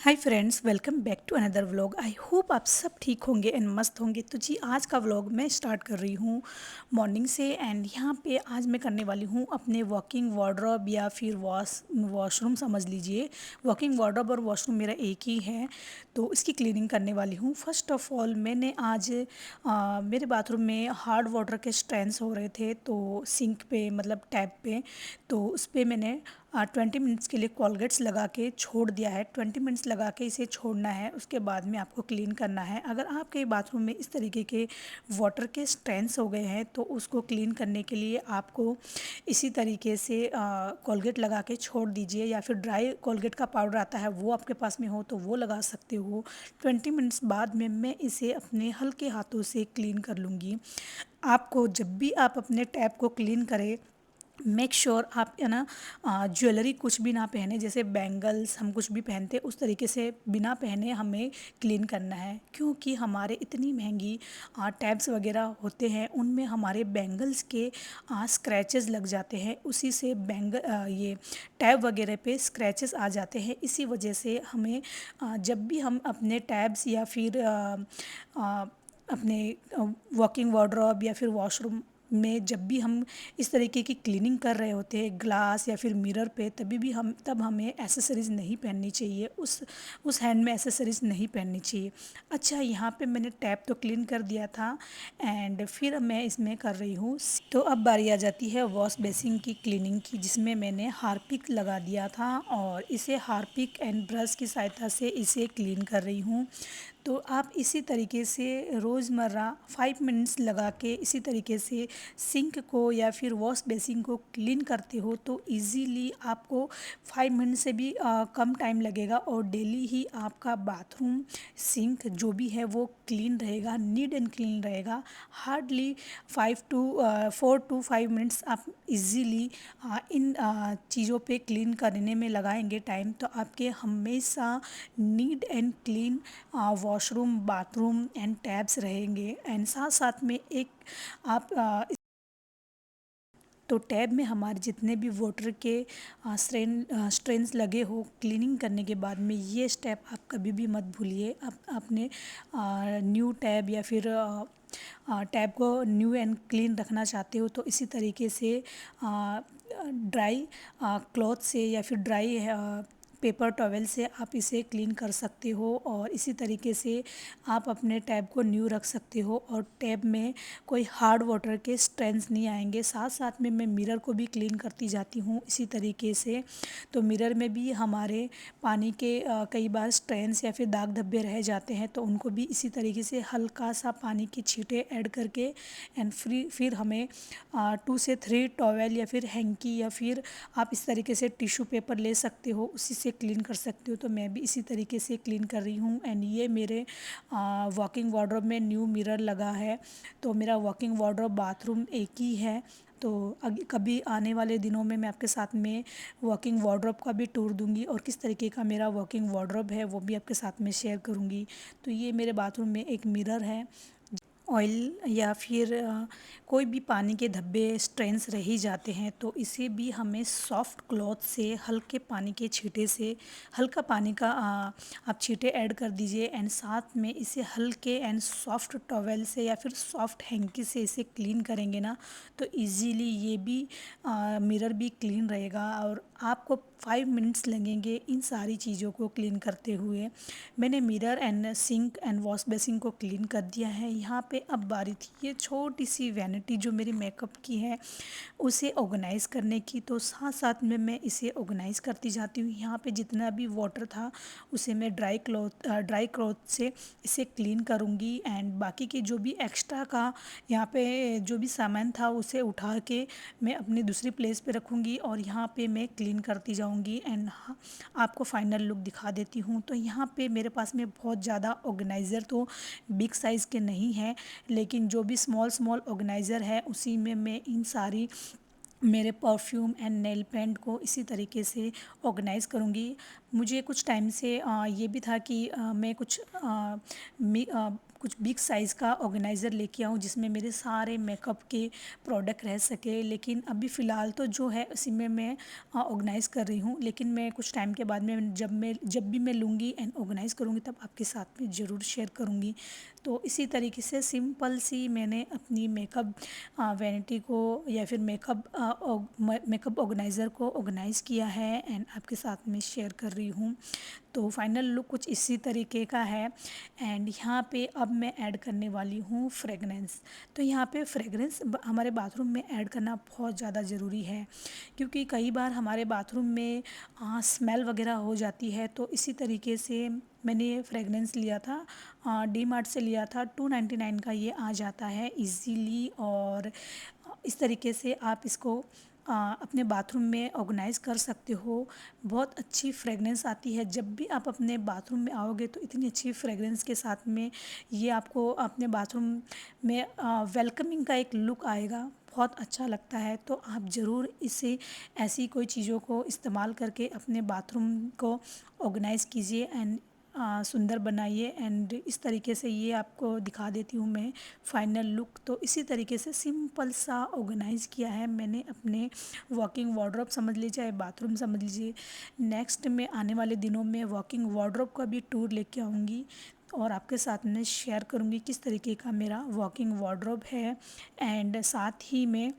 Hi friends, welcome back to another vlog. I hope आप सब ठीक होंगे एंड मस्त होंगे। तो जी, आज का व्लॉग मैं स्टार्ट कर रही हूँ मॉर्निंग से। एंड यहाँ पे आज मैं करने वाली हूँ अपने वॉकिंग वार्डरोब या फिर वॉशरूम समझ लीजिए। वॉकिंग वार्डरोब और वॉशरूम मेरा एक ही है, तो इसकी क्लीनिंग करने वाली हूँ। फर्स्ट ऑफ ऑल मैंने आज मेरे बाथरूम में हार्ड वाटर के स्ट्रेंस हो रहे थे, तो सिंक पे मतलब टैप पे, तो उस पर मैंने 20 मिनट्स के लिए कोलगेट्स लगा के छोड़ दिया है। 20 मिनट्स लगा के इसे छोड़ना है, उसके बाद में आपको क्लीन करना है। अगर आपके बाथरूम में इस तरीके के वाटर के स्ट्रेंस हो गए हैं तो उसको क्लीन करने के लिए आपको इसी तरीके से कोलगेट लगा के छोड़ दीजिए, या फिर ड्राई कोलगेट का पाउडर आता है वो आपके पास में हो तो वो लगा सकते हो। 20 मिनट्स बाद में मैं इसे अपने हल्के हाथों से क्लीन कर लूँगी। आपको जब भी आप अपने टैप को क्लीन करें, मेक श्योर आप है ना ज्वेलरी कुछ भी ना पहने, जैसे बैंगल्स हम कुछ भी पहनते उस तरीके से बिना पहने हमें क्लीन करना है, क्योंकि हमारे इतनी महंगी टैब्स वगैरह होते हैं उनमें हमारे बैंगल्स के स्क्रैचेस लग जाते हैं। उसी से ये टैब वगैरह पे स्क्रैचेस आ जाते हैं। इसी वजह से हमें जब भी हम अपने टैब्स या फिर अपने वॉकिंग वार्डरोब या फिर वॉशरूम में जब भी हम इस तरीके की क्लीनिंग कर रहे होते हैं ग्लास या फिर मिरर पे, तब हमें एसेसरीज़ नहीं पहननी चाहिए, उस हैंड में एसेसरीज़ नहीं पहननी चाहिए। अच्छा, यहाँ पे मैंने टैप तो क्लीन कर दिया था एंड फिर मैं इसमें कर रही हूँ। तो अब बारी आ जाती है वॉश बेसिन की क्लीनिंग की, जिसमें मैंने हार्पिक लगा दिया था और इसे हार्पिक एंड ब्रश की सहायता से इसे क्लीन कर रही हूँ। तो आप इसी तरीके से रोज़मर्रा 5 मिनट्स लगा के इसी तरीके से सिंक को या फिर वॉश बेसिन को क्लीन करते हो तो इजीली आपको 5 मिनट से भी कम टाइम लगेगा और डेली ही आपका बाथरूम सिंक जो भी है वो क्लीन रहेगा, नीट एंड क्लीन रहेगा। हार्डली 4 to 5 मिनट्स आप इजीली इन चीज़ों पे क्लीन करने में लगाएंगे टाइम, तो आपके हमेशा NEET and clean washroom, bathroom and tabs रहेंगे। एंड साथ साथ में एक आप तो टैब में हमारे जितने भी वाटर के स्ट्रेन्स लगे हो, क्लीनिंग करने के बाद में ये स्टेप आप कभी भी मत भूलिए। आप अपने न्यू टैब या फिर टैब को न्यू एंड क्लीन रखना चाहते हो तो इसी तरीके से ड्राई क्लॉथ से या फिर ड्राई पेपर टॉवेल से आप इसे क्लीन कर सकते हो और इसी तरीके से आप अपने टैब को न्यू रख सकते हो और टैब में कोई हार्ड वाटर के स्ट्रेंस नहीं आएंगे। साथ साथ में मैं मिरर को भी क्लीन करती जाती हूँ इसी तरीके से। तो मिरर में भी हमारे पानी के कई बार स्ट्रेंस या फिर दाग धब्बे रह जाते हैं, तो उनको भी इसी तरीके से हल्का सा पानी के छींटे ऐड करके एंड फिर हमें 2 से 3 टॉवेल या फिर हैंकी या फिर आप इस तरीके से टिश्यू पेपर ले सकते हो, उसी से क्लीन कर सकते हो। तो मैं भी इसी तरीके से क्लीन कर रही हूँ। एंड ये मेरे वॉकिंग वार्डरोब में न्यू मिरर लगा है, तो मेरा वॉकिंग वार्डरोब बाथरूम एक ही है। तो कभी आने वाले दिनों में मैं आपके साथ में वॉकिंग वार्डरोब का भी टूर दूंगी और किस तरीके का मेरा वॉकिंग वार्डरोब है वो भी आपके साथ में शेयर करूंगी। तो ये मेरे बाथरूम में एक मिरर है। ऑयल या फिर कोई भी पानी के धब्बे स्ट्रेन्स रह ही जाते हैं, तो इसे भी हमें सॉफ्ट क्लॉथ से हल्के पानी के छींटे से हल्का पानी का आप छींटे ऐड कर दीजिए एंड साथ में इसे हल्के एंड सॉफ्ट टॉवेल से या फिर सॉफ्ट हैंकी से इसे क्लीन करेंगे ना, तो इजीली ये भी मिरर भी क्लीन रहेगा और आपको 5 मिनट्स लगेंगे इन सारी चीज़ों को क्लीन करते हुए। मैंने mirror and sink and wash basin को क्लीन कर दिया है। यहाँ पे अब बारी थी ये छोटी सी वैनिटी जो मेरी मेकअप की है उसे ऑर्गेनाइज़ करने की, तो साथ साथ में मैं इसे ऑर्गेनाइज़ करती जाती हूँ। यहाँ पे जितना भी वाटर था उसे मैं ड्राई क्लॉथ से इसे क्लीन करूँगी एंड बाकी के जो भी एक्स्ट्रा का यहाँ पे जो भी सामान था उसे उठा के मैं अपनी दूसरी प्लेस पे रखूँगी और यहाँ पे मैं क्लीन करती जाऊँगी। एंड आपको फाइनल लुक दिखा देती हूँ। तो यहाँ पे मेरे पास में बहुत ज़्यादा ऑर्गेनाइज़र तो बिग साइज़ के नहीं है, लेकिन जो भी स्मॉल स्मॉल ऑर्गेनाइज़र है उसी में मैं इन सारी मेरे परफ्यूम एंड नेल पेंट को इसी तरीके से ऑर्गेनाइज़ करूँगी। मुझे कुछ टाइम से ये भी था कि मैं कुछ कुछ बिग साइज़ का ऑर्गेनाइज़र लेके आऊँ जिसमें मेरे सारे मेकअप के प्रोडक्ट रह सके। लेकिन अभी फ़िलहाल तो जो है उसी में मैं ऑर्गेनाइज़ कर रही हूँ, लेकिन मैं कुछ टाइम के बाद में जब भी मैं लूँगी एंड ऑर्गेनाइज़ करूँगी तब आपके साथ में ज़रूर शेयर करूँगी। तो इसी तरीके से सिंपल सी मैंने अपनी मेकअप वैनिटी को या फिर मेकअप ऑर्गेनाइज़र को ऑर्गेनाइज़ किया है एंड आपके साथ में शेयर कर रही हूँ। तो फाइनल लुक कुछ इसी तरीके का है। एंड यहाँ पे अब मैं ऐड करने वाली हूँ फ्रेगरेंस। तो यहाँ पे फ्रेगरेंस हमारे बाथरूम में ऐड करना बहुत ज़्यादा ज़रूरी है, क्योंकि कई बार हमारे बाथरूम में स्मेल वगैरह हो जाती है। तो इसी तरीके से मैंने ये फ्रेगरेंस लिया था, डी मार्ट से लिया था, 299 का ये आ जाता है इजीली। और इस तरीके से आप इसको अपने बाथरूम में ऑर्गेनाइज़ कर सकते हो। बहुत अच्छी फ्रेगरेंस आती है। जब भी आप अपने बाथरूम में आओगे तो इतनी अच्छी फ्रेगरेंस के साथ में ये आपको अपने बाथरूम में वेलकमिंग का एक लुक आएगा, बहुत अच्छा लगता है। तो आप ज़रूर इसे ऐसी कोई चीज़ों को इस्तेमाल करके अपने बाथरूम को ऑर्गेनाइज़ कीजिए एंड सुंदर बनाइए। एंड इस तरीके से ये आपको दिखा देती हूँ मैं फाइनल लुक। तो इसी तरीके से सिंपल सा ऑर्गेनाइज़ किया है मैंने अपने वॉकिंग वार्डरोब समझ लीजिए, चाहे बाथरूम समझ लीजिए। नेक्स्ट में आने वाले दिनों में वॉकिंग वार्डरोब का भी टूर लेके आऊँगी और आपके साथ में शेयर करूँगी किस तरीके का मेरा वॉकिंग वार्डरोब है। एंड साथ ही में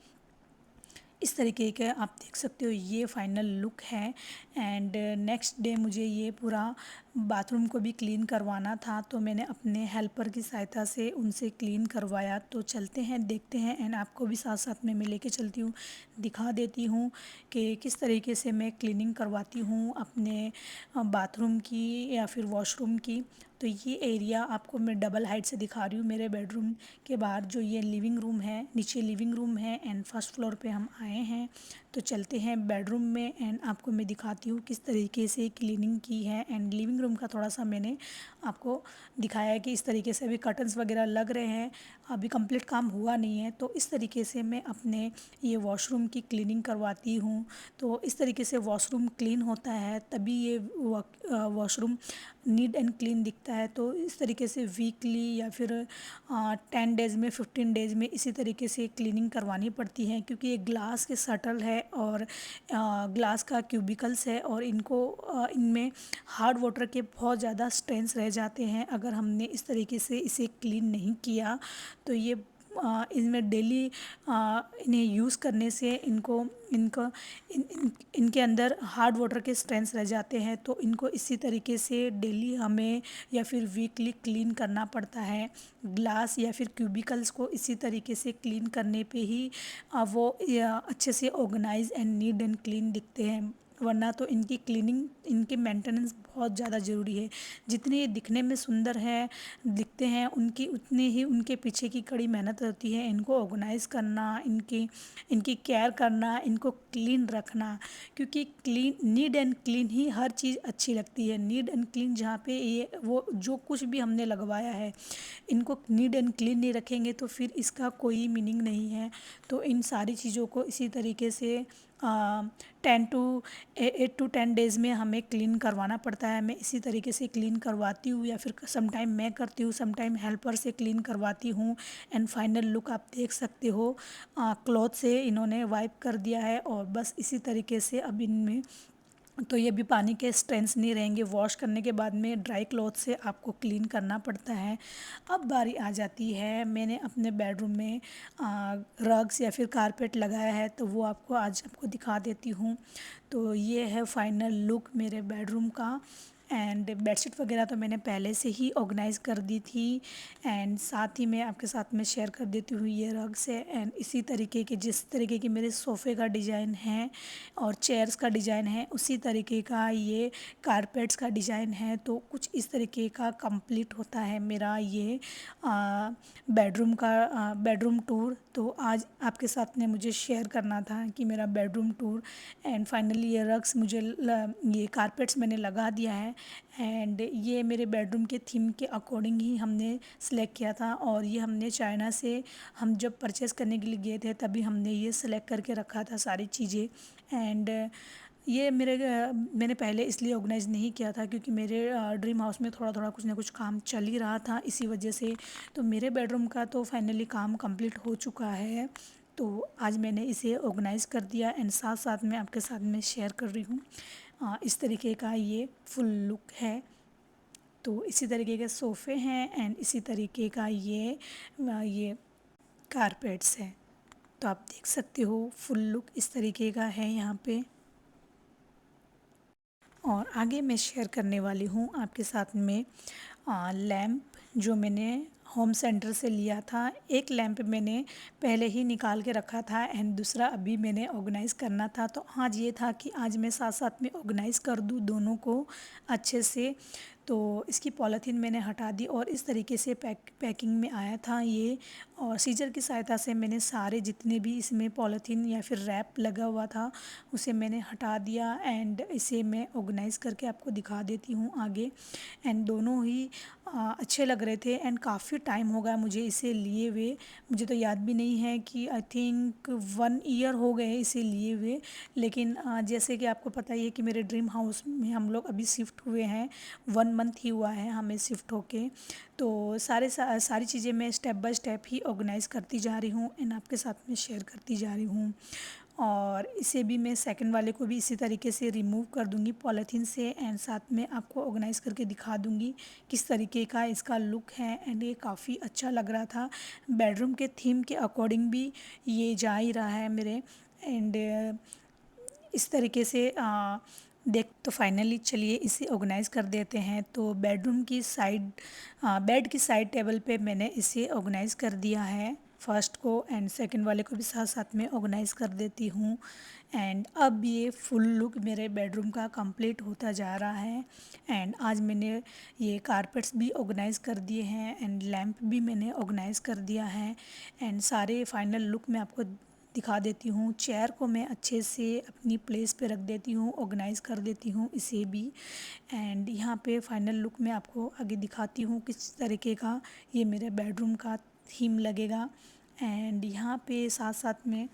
इस तरीके का आप देख सकते हो ये फाइनल लुक है। एंड नेक्स्ट डे मुझे ये पूरा बाथरूम को भी क्लीन करवाना था, तो मैंने अपने हेल्पर की सहायता से उनसे क्लीन करवाया। तो चलते हैं, देखते हैं एंड आपको भी साथ साथ में मैं लेके चलती हूँ, दिखा देती हूँ कि किस तरीके से मैं क्लीनिंग करवाती हूँ अपने बाथरूम की या फिर वॉशरूम की। तो ये एरिया आपको मैं डबल हाइट से दिखा रही हूँ। मेरे बेडरूम के बाहर जो ये लिविंग रूम है, नीचे लिविंग रूम है एंड फर्स्ट फ्लोर पे हम आए हैं। तो चलते हैं बेडरूम में एंड आपको मैं दिखाती हूँ किस तरीके से क्लीनिंग की है। एंड लिविंग रूम का थोड़ा सा मैंने आपको दिखाया है कि इस तरीके से अभी कर्टन्स वगैरह लग रहे हैं, अभी कंप्लीट काम हुआ नहीं है। तो इस तरीके से मैं अपने ये वॉशरूम की क्लीनिंग करवाती हूँ। तो इस तरीके से वॉशरूम क्लीन होता है तभी ये वॉशरूम नीट एंड क्लीन दिखता है। तो इस तरीके से वीकली या फिर 10 डेज़ में, 15 डेज़ में इसी तरीके से क्लीनिंग करवानी पड़ती है, क्योंकि ये ग्लास के शटल है और ग्लास का क्यूबिकल्स है और इनमें हार्ड वाटर के बहुत ज़्यादा स्ट्रेंस रह जाते हैं। अगर हमने इस तरीके से इसे क्लीन नहीं किया तो ये इनमें डेली इन्हें यूज़ करने से इनके अंदर हार्ड वाटर के स्ट्रेंस रह जाते हैं। तो इनको इसी तरीके से डेली हमें या फिर वीकली क्लीन करना पड़ता है। ग्लास या फिर क्यूबिकल्स को इसी तरीके से क्लीन करने पे ही वो अच्छे से organise and neat and clean दिखते हैं। वरना तो इनकी क्लीनिंग, इनकी मेंटेनेंस बहुत ज़्यादा ज़रूरी है। जितने ये दिखने में सुंदर है दिखते हैं, उनकी उतने ही उनके पीछे की कड़ी मेहनत होती है। इनको ऑर्गेनाइज़ करना, इनकी केयर करना, इनको क्लीन रखना, क्योंकि क्लीन, नीट एंड क्लीन ही हर चीज़ अच्छी लगती है। नीट एंड क्लीन जहाँ पे ये वो जो कुछ भी हमने लगवाया है, इनको नीट एंड क्लीन नहीं रखेंगे तो फिर इसका कोई मीनिंग नहीं है। तो इन सारी चीज़ों को इसी तरीके से 8 to 10 डेज़ में हमें क्लीन करवाना पड़ता है। मैं इसी तरीके से क्लीन करवाती हूँ या फिर समटाइम मैं करती हूँ, समटाइम हेल्पर से क्लीन करवाती हूँ। एंड फाइनल लुक आप देख सकते हो, क्लॉथ से इन्होंने वाइप कर दिया है और बस इसी तरीके से अब इनमें तो ये भी पानी के स्ट्रेंस नहीं रहेंगे। वॉश करने के बाद में ड्राई क्लॉथ से आपको क्लीन करना पड़ता है। अब बारी आ जाती है, मैंने अपने बेडरूम में रग्स या फिर कारपेट लगाया है, तो वो आज आपको दिखा देती हूँ। तो ये है फाइनल लुक मेरे बेडरूम का। एंड बेडशीट वगैरह तो मैंने पहले से ही ऑर्गेनाइज़ कर दी थी। एंड साथ ही मैं आपके साथ में शेयर कर देती हूँ ये रग्स है। एंड इसी तरीके के, जिस तरीके की मेरे सोफ़े का डिज़ाइन है और चेयर्स का डिज़ाइन है, उसी तरीके का ये कारपेट्स का डिज़ाइन है। तो कुछ इस तरीके का कंप्लीट होता है मेरा ये बेडरूम टूर। तो आज आपके साथ में मुझे शेयर करना था कि मेरा बेडरूम टूर। एंड फाइनली ये रग्स ये कारपेट्स मैंने लगा दिया है। एंड ये मेरे बेडरूम के थीम के अकॉर्डिंग ही हमने सेलेक्ट किया था और ये हमने चाइना से, हम जब परचेज़ करने के लिए गए थे तभी हमने ये सेलेक्ट करके रखा था सारी चीज़ें। एंड ये मैंने पहले इसलिए ऑर्गेनाइज़ नहीं किया था क्योंकि मेरे ड्रीम हाउस में थोड़ा थोड़ा कुछ ना कुछ काम चल ही रहा था इसी वजह से। तो मेरे बेडरूम का तो फाइनली काम कंप्लीट हो चुका है। तो आज मैंने इसे ऑर्गेनाइज़ कर दिया एंड साथ साथ में आपके साथ में शेयर कर रही हूँ। इस तरीके का ये फुल लुक है। तो इसी तरीके के सोफ़े हैं एंड इसी तरीके का ये कारपेट्स हैं। तो आप देख सकते हो फुल लुक इस तरीके का है यहाँ पे। और आगे मैं शेयर करने वाली हूँ आपके साथ में लैंप जो मैंने होम सेंटर से लिया था। एक लैंप मैंने पहले ही निकाल के रखा था एंड दूसरा अभी मैंने ऑर्गेनाइज़ करना था। तो आज ये था कि आज मैं साथ साथ में ऑर्गेनाइज़ कर दूँ दोनों को अच्छे से। तो इसकी पॉलीथीन मैंने हटा दी और इस तरीके से पैकिंग में आया था ये। और सीजर की सहायता से मैंने सारे जितने भी इसमें पॉलीथीन या फिर रैप लगा हुआ था उसे मैंने हटा दिया एंड इसे मैं ऑर्गेनाइज़ करके आपको दिखा देती हूँ आगे। एंड दोनों ही अच्छे लग रहे थे एंड काफ़ी टाइम हो गया मुझे इसे लिए हुए। मुझे तो याद भी नहीं है कि आई थिंक 1 ईयर हो गए इसे लिए हुए। लेकिन जैसे कि आपको पता ही है कि मेरे ड्रीम हाउस में हम लोग अभी शिफ्ट हुए हैं। 1 मंथ ही हुआ है हमें शिफ्ट होके। तो सारी चीज़ें मैं step by step he organise करती जा रही हूँ एंड आपके साथ में शेयर करती जा रही हूँ। और इसे भी मैं सेकंड वाले को भी इसी तरीके से रिमूव कर दूंगी पॉलीथीन से एंड साथ में आपको ऑर्गेनाइज़ करके दिखा दूंगी किस तरीके का इसका लुक है। एंड ये काफ़ी अच्छा लग रहा था, बेडरूम के थीम के अकॉर्डिंग भी ये जा ही रहा है मेरे। एंड इस तरीके से देख तो फाइनली चलिए इसे ऑर्गेनाइज़ कर देते हैं। तो बेडरूम की साइड बेड की साइड टेबल पे मैंने इसे ऑर्गेनाइज़ कर दिया है फर्स्ट को एंड सेकंड वाले को भी साथ साथ में ऑर्गेनाइज़ कर देती हूँ। एंड अब ये फुल लुक मेरे बेडरूम का कंप्लीट होता जा रहा है। एंड आज मैंने ये कारपेट्स भी ऑर्गेनाइज़ कर दिए हैं एंड लैंप भी मैंने ऑर्गेनाइज़ कर दिया है। एंड सारे फाइनल लुक मैं आपको दिखा देती हूँ। चेयर को मैं अच्छे से अपनी प्लेस पे रख देती हूँ, ऑर्गेनाइज़ कर देती हूँ इसे भी। एंड यहाँ पे फाइनल लुक मैं आपको आगे दिखाती हूँ किस तरीके का ये मेरे बेडरूम का थीम लगेगा। एंड यहाँ पे साथ साथ में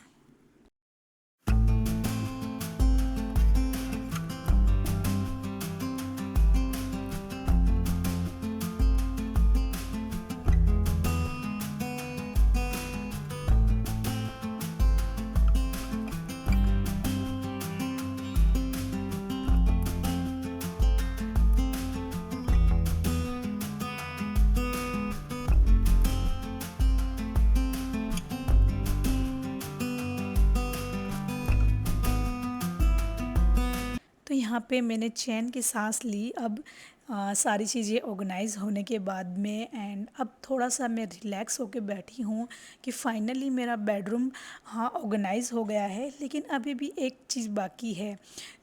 तो यहाँ पे मैंने चैन की सांस ली अब सारी चीज़ें ऑर्गेनाइज़ होने के बाद में। एंड अब थोड़ा सा मैं रिलैक्स होके बैठी हूँ कि फाइनली मेरा बेडरूम हाँ ऑर्गेनाइज़ हो गया है। लेकिन अभी भी एक चीज़ बाकी है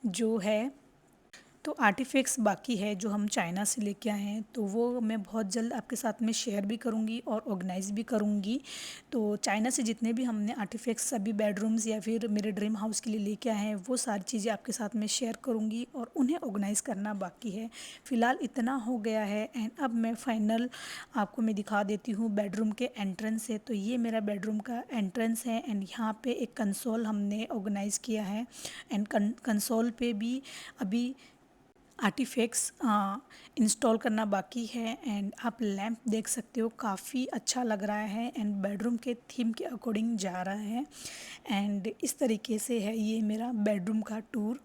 जो है तो आर्टिफैक्ट्स बाकी है जो हम चाइना से लेके आए हैं। तो वो मैं बहुत जल्द आपके साथ में शेयर भी करूँगी और ऑर्गेनाइज़ भी करूँगी। तो चाइना से जितने भी हमने आर्टिफैक्ट्स सभी बेडरूम्स या फिर मेरे ड्रीम हाउस के लिए लेके आए हैं वो सारी चीज़ें आपके साथ में शेयर करूँगी और उन्हें ऑर्गेनाइज़ करना बाकी है। फ़िलहाल इतना हो गया है एंड अब मैं फाइनल आपको मैं दिखा देती हूँ बेडरूम के एंट्रेंस से। तो ये मेरा बेडरूम का एंट्रेंस है एंड यहाँ पे एक कंसोल हमने ऑर्गेनाइज़ किया है। एंड कंसोल पे भी अभी आर्टिफैक्ट्स इंस्टॉल करना बाकी है। एंड आप लैंप देख सकते हो काफ़ी अच्छा लग रहा है एंड बेडरूम के थीम के अकॉर्डिंग जा रहा है। एंड इस तरीके से है ये मेरा बेडरूम का टूर।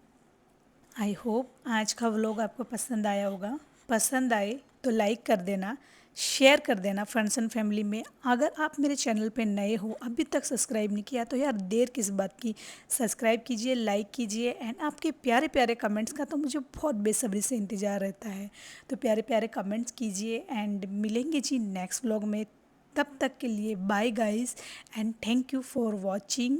आई होप आज का व्लॉग आपको पसंद आया होगा। पसंद आए तो लाइक कर देना, शेयर कर देना फ्रेंड्स एंड फैमिली में। अगर आप मेरे चैनल पे नए हो अभी तक सब्सक्राइब नहीं किया तो यार देर किस बात की, सब्सक्राइब कीजिए, लाइक कीजिए। एंड आपके प्यारे प्यारे कमेंट्स का तो मुझे बहुत बेसब्री से इंतज़ार रहता है। तो प्यारे प्यारे कमेंट्स कीजिए एंड मिलेंगे जी नेक्स्ट व्लॉग में। तब तक के लिए bye guys and thank you for watching.